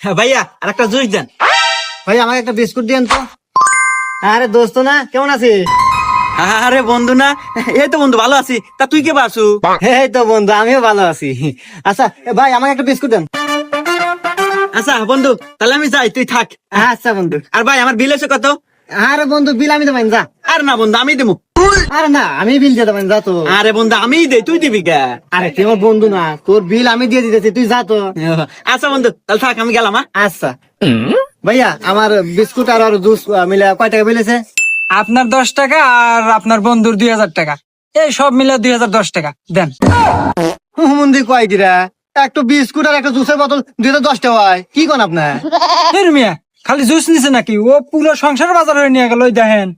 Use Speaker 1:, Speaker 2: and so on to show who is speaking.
Speaker 1: ভাইয়া আর একটা জুস দেন।
Speaker 2: ভাই আমাকে একটা বিস্কুট দিয়েন তো। আরে দোস্ত না, কেমন আছিস?
Speaker 1: আরে বন্ধু না, এই তো বন্ধু ভালো আছি। তা তুই কে বাসু?
Speaker 2: এই তো বন্ধু, আমিও ভালো আছি। আচ্ছা ভাই আমাকে একটা বিস্কুট দেন।
Speaker 1: আচ্ছা বন্ধু, তাহলে আমি যাই, তুই থাক।
Speaker 2: আচ্ছা বন্ধু।
Speaker 1: আর ভাই আমার বিল এসে কত?
Speaker 2: আরে বন্ধু, বিল আমি দেবেন, যা।
Speaker 1: আর না বন্ধু, আমি দেবো।
Speaker 2: আরে না, আমি বিল দিয়ে দেবেন, যা তো।
Speaker 1: আরে বন্ধু আমিই দেই, তুই দিবি কে?
Speaker 2: আরে তুই আমার বন্ধু না, তোর বিল আমি দিয়ে দিতেছি, তুই যা তো।
Speaker 1: আচ্ছা বন্ধু, তাহলে থাক, আমি গেলাম।
Speaker 2: আচ্ছা ভাইয়া, আমার বিস্কুট আর জুস মিলে কয় টাকা বিলেছে?
Speaker 3: আপনার 10 টাকা আর আপনার বন্ধুর 2000 টাকা, এই সব মিলে 2010 টাকা দেন।
Speaker 2: হুমন্দি কয় কিরা, একটু বিস্কুট আর একটা জুসের বোতল 2010 টাকা হয়, কি কোন আপনার?
Speaker 3: এর মিয়া খালি জুস নিছে নাকি? ও পুরো সংসার বাজার হয়ে নিয়ে গেল, ওই দেখেন।